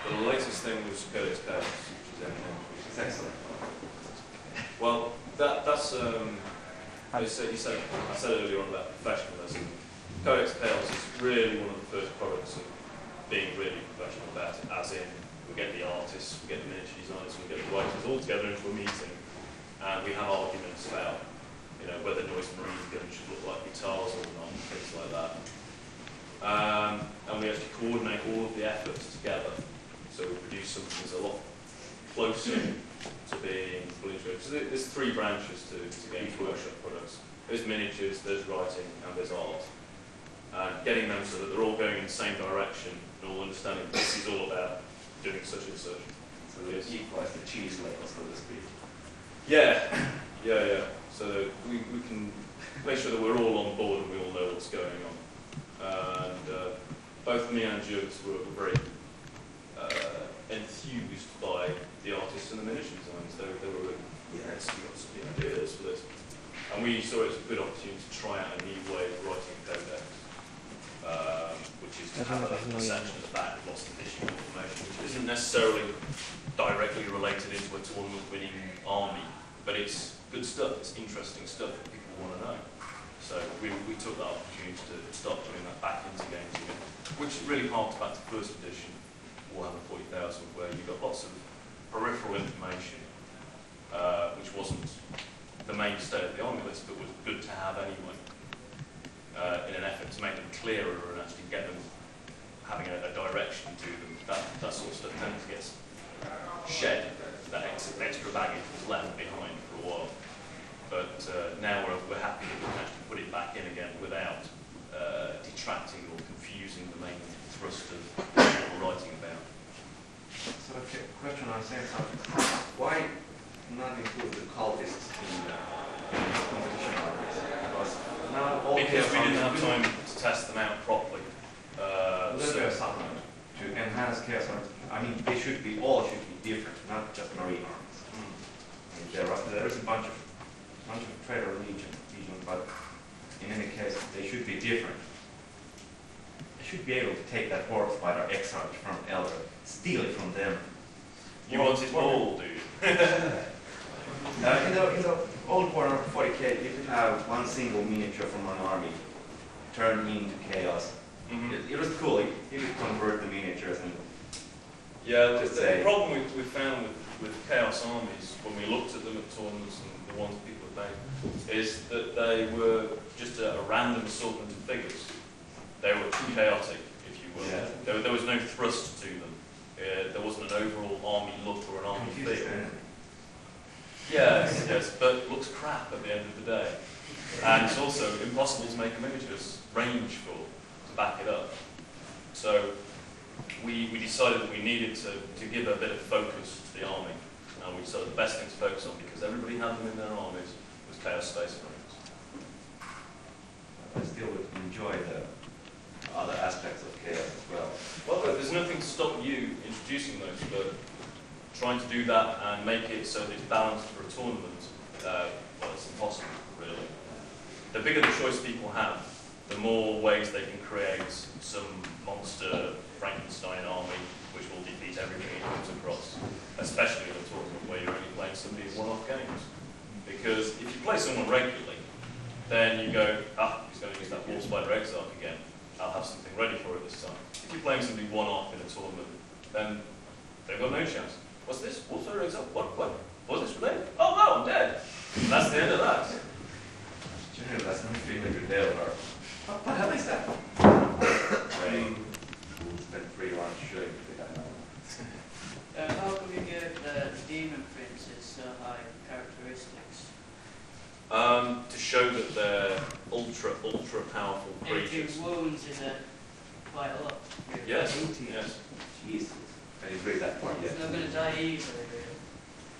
The latest thing was Codex Chaos, which is Hänninen. It's excellent. Well, that's I said earlier on about professionalism. Codex Chaos is really one of the first products of being really professional about it, as in we get the artists, we get the miniature designers, we get the writers all together into a meeting, and we have arguments about, you know, whether Noise Marine guns should look like guitars or not, things like that. And we actually coordinate all of the efforts together, so we produce something that's a lot closer to being fully integrated. So there's three branches to Games Workshop products. There's miniatures, there's writing, and there's art. And getting them so that they're all going in the same direction and all understanding this is all about doing such and such. So it equals the cheese level, so to speak. Yeah. So we can make sure that we're all on board and we all know what's going on. And both me and Jules were very enthused by the artists and the miniature designs. They were really, yes, we got some ideas for this. And we saw it as a good opportunity to try out a new way of writing codex, which is to have a section at the back with lots of additional information, which isn't necessarily directly related into a tournament-winning army, but it's good stuff, it's interesting stuff that people want to know. So we took that opportunity to start putting that back into games again, which really harked back to first edition Warhammer 40,000, where you got lots of peripheral information, which wasn't the mainstay of the army list, but was good to have anyway, in an effort to make them clearer and actually get them having a direction to them. That sort of stuff tends to get shed, that extra baggage was left behind for a while. But now we're happy that we can actually put it back in again without detracting or confusing the main thrust of what we're writing about. So a question on saying something. Why not include the cultists in the competition armies? Because we didn't have time to test them out properly. To enhance chaos armies, I mean, they should be different, not just marine armies. I mean, there is a bunch of trader legion, but in any case, they should be different. They should be able to take that War Spider exarch from Elder, steal it from them. You want it all, do you? In the old Warhammer 40k, you could have one single miniature from an army turn into chaos. It was cool. You could convert the miniatures and the problem we found with chaos armies when we looked at them at tournaments and the ones people had made is that they were just a random assortment of figures. They were too chaotic, if you will. Yeah. There was no thrust to them. There wasn't an overall army look or an army feel. Yes, but it looks crap at the end of the day. And it's also impossible to make a miniatures range for to back it up. So we decided that we needed to give a bit of focus to the army. And we decided the best thing to focus on, because everybody had them in their armies, was Chaos Space Marines. I still would enjoy the other aspects of chaos as well. Well, there's nothing to stop you introducing those, but trying to do that and make it so that it's balanced for a tournament, well, it's impossible, really. The bigger the choice people have, the more ways they can create some monster Frankenstein army which will defeat everything it comes across, especially in a tournament where you're only playing somebody in one-off games. Because if you play someone regularly, then you go, he's going to use that War Spider Exarch again, I'll have something ready for it this time. If you're playing somebody one-off in a tournament, then they've got no chance. What's this? War Spider Exarch? What? Was this related? Oh no, I'm dead! And that's the end of that. Generally, that's not really good deal, or what hell is that? Rain. Spent 3 rounds shooting. How come you give the demon princes so high characteristics? To show that they're ultra powerful creatures. 18 wounds is quite a lot. Really. Yes. 18. Yes. Jesus. I didn't read that part yet. It's not going to die easily, really.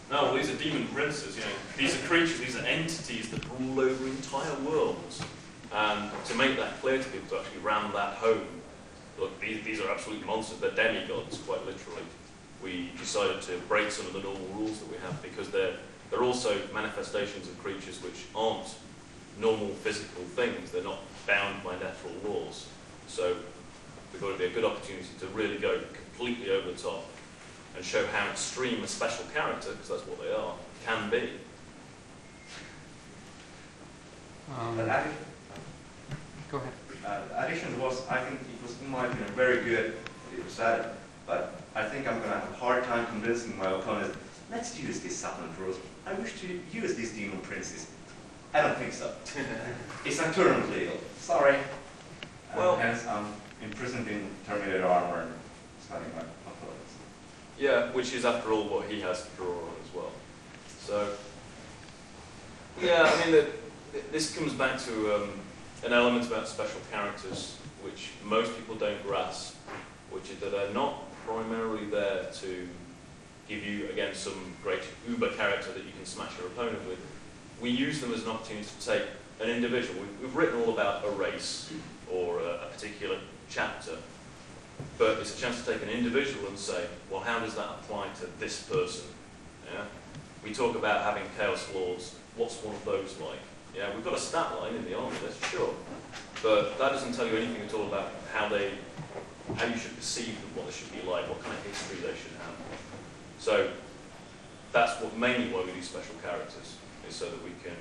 No, well, these are demon princes, you know. These are creatures, these are entities that rule over entire worlds. And to make that clear to people, to actually ram that home, look, these are absolute monsters, they're demigods, quite literally. We decided to break some of the normal rules that we have, because they're also manifestations of creatures which aren't normal physical things. They're not bound by natural laws. So we thought it'd be a good opportunity to really go completely over the top and show how extreme a special character, because that's what they are, can be. Go ahead. Addition was, I think it was, in my opinion, very good. It was added, but I think I'm going to have a hard time convincing my opponent. Let's use these supplement rules. I wish to use these demon princes. I don't think so. It's not tournament legal. Sorry. Well, hence I'm imprisoned in Terminator armor and studying my opponents. Yeah, which is after all what he has to draw on as well. So, yeah, I mean, this comes back to an element about special characters which most people don't grasp, which is that they're not primarily there to give you, again, some great uber character that you can smash your opponent with. We use them as an opportunity to take an individual. We've written all about a race or a particular chapter, but it's a chance to take an individual and say, well, how does that apply to this person? Yeah? We talk about having Chaos Lords. What's one of those like? Yeah, we've got a stat line in the army list, sure, but that doesn't tell you anything at all about how you should perceive them, what they should be like, what kind of history they should have. So that's mainly why we do special characters, is so that we can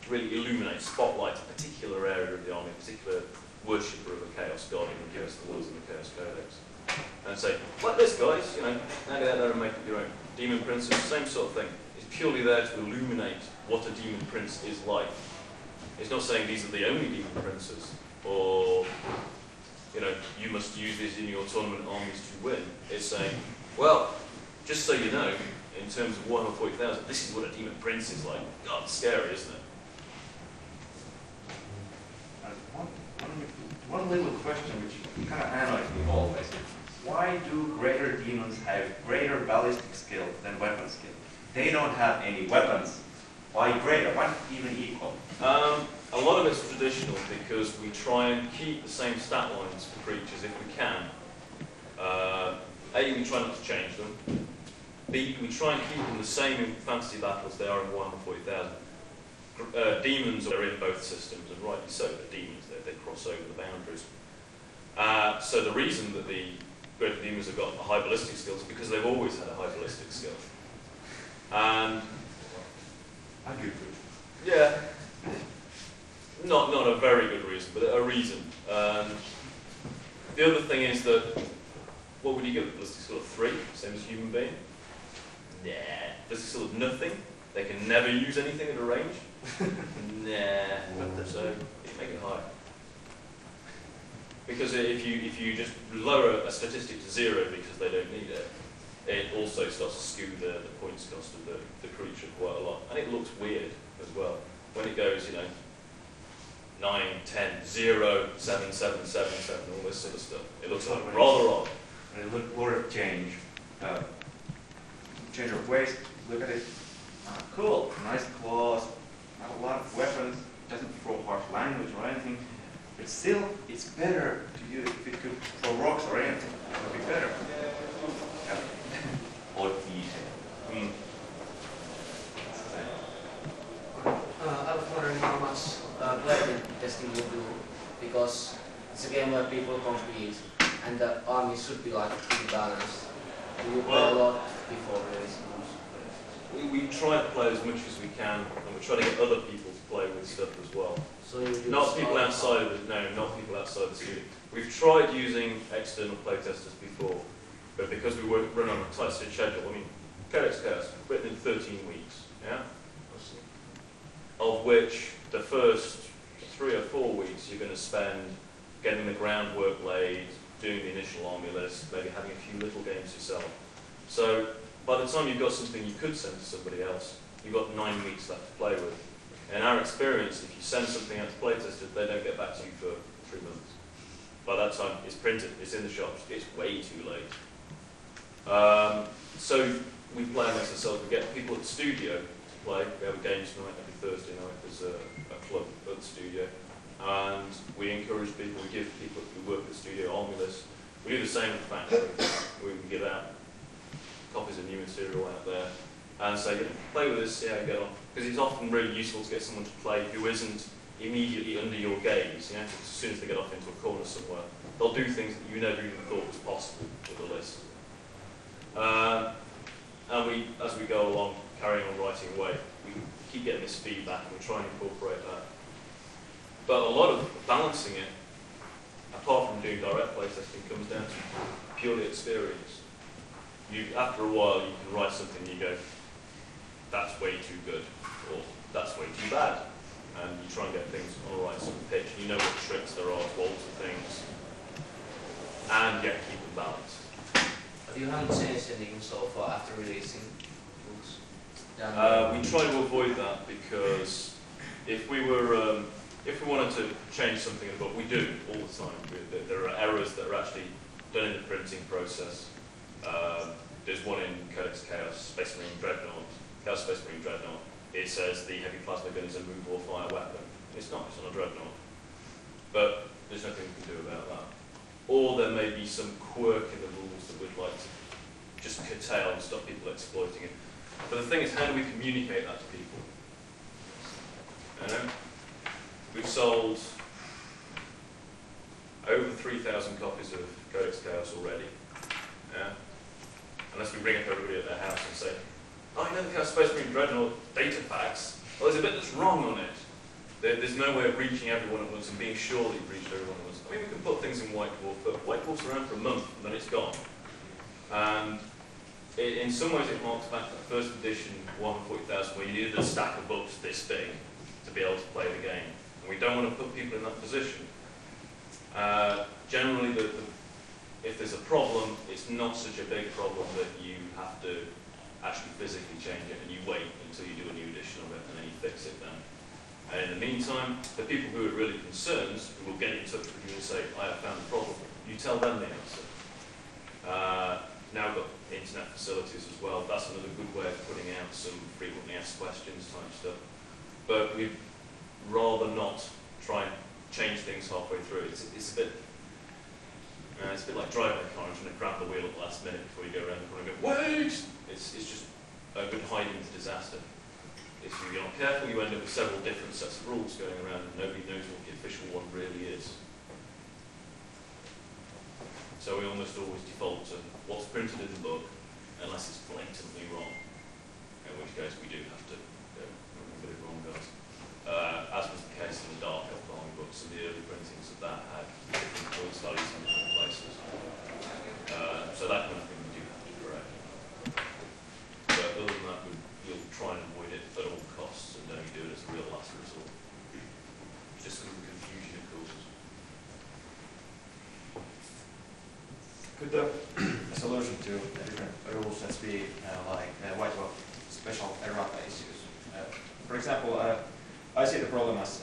really illuminate, spotlight a particular area of the army, a particular worshipper of a Chaos God, and give us the words in the Chaos Codex. And say, like this, guys, you know, now get out there and make up your own. Demon Princes, same sort of thing. It's purely there to illuminate what a Demon Prince is like. It's not saying these are the only Demon Princes, or, you know, you must use these in your tournament armies to win. It's saying, well, just so you know, in terms of Warhammer 40,000, this is what a Demon Prince is like. God, it's scary, isn't it? One little question which kind of annoys me always. Why do greater demons have greater ballistic skill than weapon skill? They don't have any weapons. Why greater? Why not even equal? A lot of it's traditional because we try and keep the same stat lines for creatures if we can. A, we try not to change them. B, we try and keep them the same in fantasy battles they are in Warhammer 40,000. Demons are in both systems, and rightly so. They're demons, they cross over the boundaries. So the reason that the greater demons have got a high ballistic skill is because they've always had a high ballistic skill. And I agree. yeah, not a very good reason, but a reason. The other thing is that, what would you give a ballistic skill of 3, same as a human being? Nah. Ballistic skill of nothing? They can never use anything at a range? Nah. So you make it higher. Because if you just lower a statistic to 0 because they don't need it, it also starts to skew the points cost of the creature quite a lot. And it looks weird as well. When it goes, you know, 9, 10, 0, 7, 7, 7, 7, all this sort of stuff. It looks like rather odd. And it look order change. Change of waist, look at it. Cool, nice claws, not a lot of weapons, doesn't throw harsh language or anything. But still, it's better to use, if it could throw rocks or anything, it would be better. Yeah. Or eat. I was wondering how much player testing you do, because it's a game where people compete and the army should be like pretty balanced. Do you play a lot before release? We try to play as much as we can, and we try to get other people to play with stuff as well. So you not people outside of the, no, not people outside the studio. We've tried using external playtesters before, but because we run on a tight schedule, I mean, Codex Chaos, written in 13 weeks, yeah? Of which the first 3 or 4 weeks you're going to spend getting the groundwork laid, doing the initial army list, maybe having a few little games yourself. So by the time you've got something you could send to somebody else, you've got 9 weeks left to play with. In our experience, if you send something out to playtesters, they don't get back to you for 3 months. By that time, it's printed, it's in the shops, it's way too late. So we play amongst ourselves, we get people at the studio to play. We have a games night every Thursday night, there's a club at the studio. And we encourage people, we give people who work at the studio army lists. We do the same at the factory. We give out copies of new material out there and say, you know, play with this, see how you get on. Because it's often really useful to get someone to play who isn't immediately under your gaze. You know, as soon as they get off into a corner somewhere, they'll do things that you never even thought was possible with the list. And we, as we go along, carrying on writing away, we keep getting this feedback and we try and incorporate that. But a lot of balancing it, apart from doing direct playtesting, comes down to purely experience. After a while, you can write something and you go, that's way too good, or that's way too bad. And you try and get things on the right sort of pitch. You know what tricks there are to alter things, and yet keep them balanced. But you haven't changed anything so far after releasing books? We try to avoid that because if we wanted to change something in the book, we do all the time. There are errors that are actually done in the printing process. There's one in Codex Chaos, Space Marine Dreadnought, Chaos Space Marine Dreadnought. It says the heavy plasma gun is a move or fire weapon. It's not, it's on a Dreadnought. But there's nothing we can do about that. Or there may be some quirk in the rules that we'd like to just curtail and stop people exploiting it. But the thing is, how do we communicate that to people? You know? We've sold over 3,000 copies of Codex Chaos already. Yeah? Unless we ring up everybody at their house and say, oh, you know the Chaos Space Marine Dreadnought data packs? Well, there's a bit that's wrong on it. There's no way of reaching everyone at once and being sure that you've reached everyone at once. I mean, we can put things in White Dwarf, but White Dwarf's around for a month and then it's gone. And in some ways it marks back to that first edition Warhammer 40,000 where you needed a stack of books this big to be able to play the game. And we don't want to put people in that position. Generally, if there's a problem, it's not such a big problem that you have to actually physically change it, and you wait until you do a new edition of it, and then you fix it then. And in the meantime, the people who are really concerned, who will get in touch with you and say, I have found a problem, you tell them the answer. Now we've got internet facilities as well. That's another good way of putting out some frequently asked questions type stuff. But we'd rather not try and change things halfway through. It's a bit like driving a car and trying to grab the wheel at the last minute before you go around the corner and go, wait! It's just a good hiding to disaster. If you're not careful, you end up with several different sets of rules going around and nobody knows what the official one really is. So we almost always default to what's printed in the book, unless it's blatantly wrong, in which case we do have to go, get it wrong, guys. As was the case in the Dark Elf Army books, and the early printings of that had different points values in different places. So that kind of thing we do have to correct. But other than that, you'll try and avoid it at all costs and only do it as a real last resort. Just because of the confusion it causes. Could the solution to the different rule sets be like White Dwarf special errata issues? For example, I see the problem as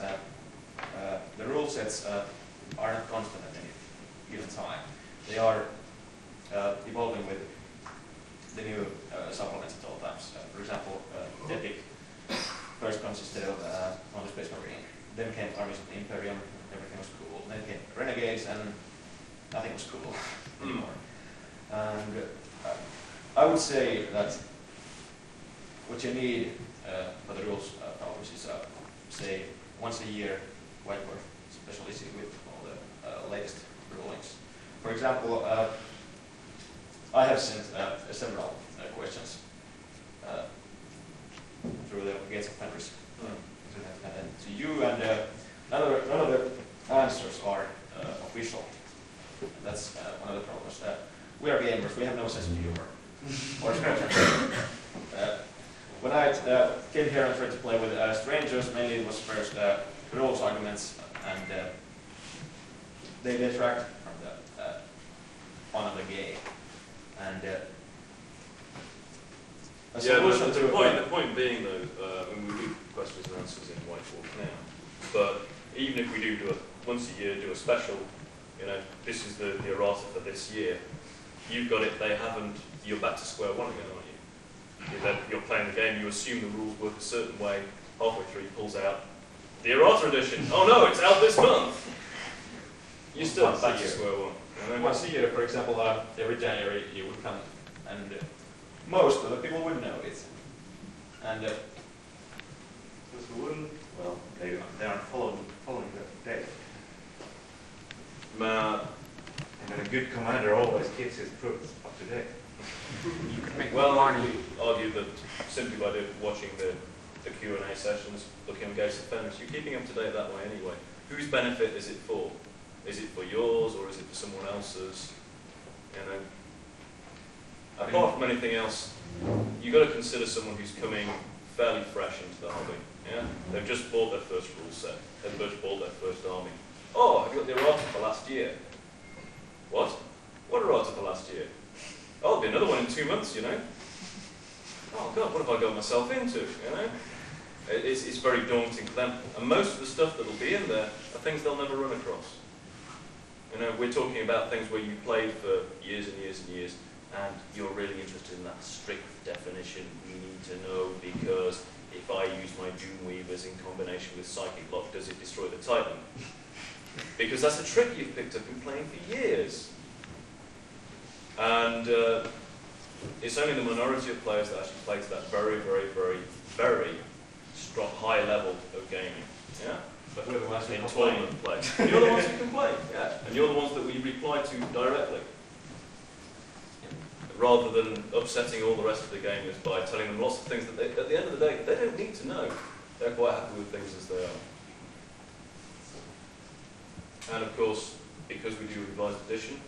the rule sets are not constant at any given time. They are evolving with the new supplements at all times. For example, Epic first consisted of only Space Marine. Then came Armies of the Imperium, everything was cool. Then came Renegades, and nothing was cool anymore. And I would say that what you need for the rules publish is, say, once a year White Dwarf special issue with all the latest rulings. For example, I have sent several questions through the Gates of Fenris to you, and none of the answers are official. That's one of the problems. We are gamers, we have no sense of humor. When I came here and tried to play with strangers, mainly it was first rules arguments, and they detract from the fun of the game. And the point being, though, when we do questions and answers in White Dwarf now, but even if we do once a year, do a special, you know, this is the errata for this year, you've got it, they haven't, you're back to square one again, aren't you? You're playing the game, you assume the rules work a certain way, halfway through he pulls out the errata edition. Oh no, it's out this month! You're still back to square one. You know? Once a year, for example, every January you would come, and most of the people would know it. And we wouldn't. Well, they aren't following the data. And a good commander always keeps his troops up to date. You could make Well, more I money. argue that simply by watching the Q&A sessions, looking on Gates Defenders, you're keeping up to date that way anyway. Whose benefit is it for? Is it for yours or is it for someone else's? You know, apart from anything else, you've got to consider someone who's coming fairly fresh into the hobby. Yeah, they've just bought their first rule set. They've just bought their first army. Oh, have you got the errata for last year? What? What errata for last year? Oh, there'll be another one in 2 months, you know. Oh God, what have I got myself into? You know, it's very daunting for them. And most of the stuff that'll be in there are things they'll never run across. You know, we're talking about things where you played for years and years and years, and you're really interested in that strict definition. We need to know because if I use my Doom Weavers in combination with Psychic Lock, does it destroy the Titan? Because that's a trick you've picked up in playing for years. And it's only the minority of players that actually play to that very, very, very, very strong, high level of gaming. Yeah? But we're the ones who In can play. tournament play. And you're the ones who can play, yeah. And you're the ones that we reply to directly. Rather than upsetting all the rest of the gamers by telling them lots of things that they, at the end of the day, they don't need to know. They're quite happy with things as they are. And of course, because we do revised edition,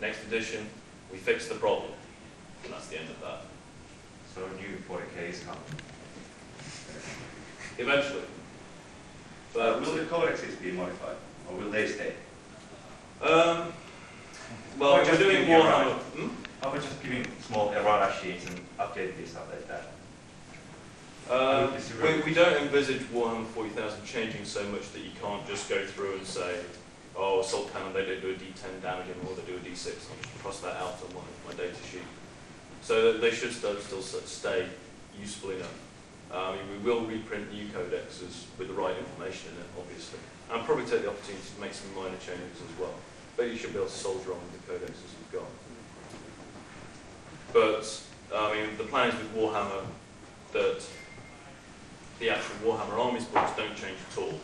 next edition, we fix the problem. And that's the end of that. So new 40K is coming. Eventually. But Will the codexes be modified, or will they stay? well, Or we're just doing give me a Warhammer. ride. How about just giving small errata sheets and update this, update that? We don't envisage Warhammer 40,000 changing so much that you can't just go through and say, oh, Assault Cannon, they don't do a D10 damage anymore, they do a D6. I'll just cross that out on my data sheet. So that they should still stay useful enough. We will reprint new codexes with the right information in it, obviously. And probably take the opportunity to make some minor changes as well. But you should be able to soldier on with the codexes you've got. But, the plan is with Warhammer that the actual Warhammer Armies books don't change at all.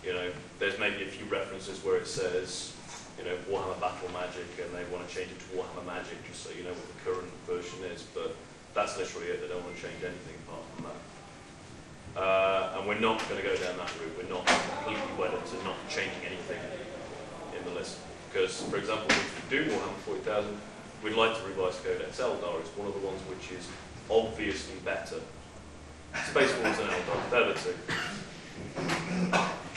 You know, there's maybe a few references where it says, you know, Warhammer Battle Magic, and they want to change it to Warhammer Magic just so you know what the current version is, but that's literally it. They don't want to change anything apart from that. And we're not going to go down that route. We're not completely wedded to not changing anything in the list. Because, for example, if we do Warhammer 40,000, we'd like to revise Codex Eldar. It's one of the ones which is obviously better. Space Wolves and Eldar, they're the two.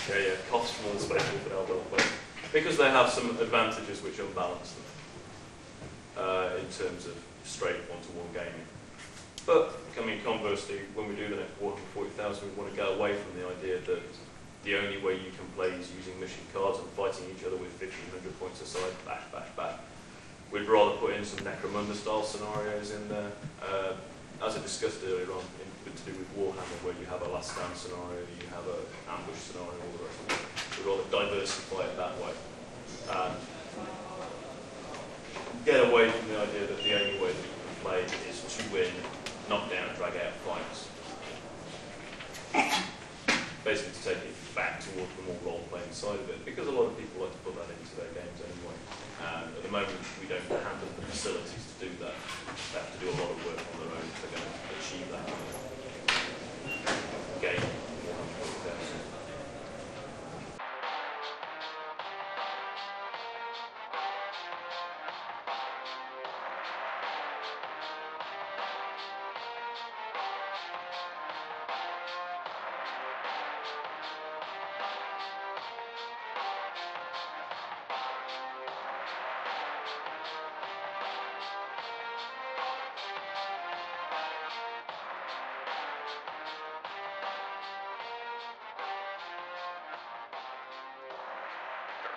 Yeah, costs from all the Space Wolf and Eldar players. Because they have some advantages which unbalance them in terms of straight one-to-one gaming. But, conversely, when we do the next Warhammer 40,000, we want to go away from the idea that the only way you can play is using mission cards and fighting each other with 1,500 points aside, bash, bash, bash. We'd rather put in some Necromunda-style scenarios in there, as I discussed earlier on, to do with Warhammer, where you have a last stand scenario, you have an ambush scenario, all the rest of it. We'd rather diversify it that way. And get away from the idea that the only way that you can play is to win, knock down, drag out fights. Basically to take it back towards the more role-playing side of it, because a lot of people like to put that into their games anyway. And at the moment, we don't have the facilities to do that. They have to do a lot of work on their own if they're going to achieve that game.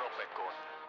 Ropecon.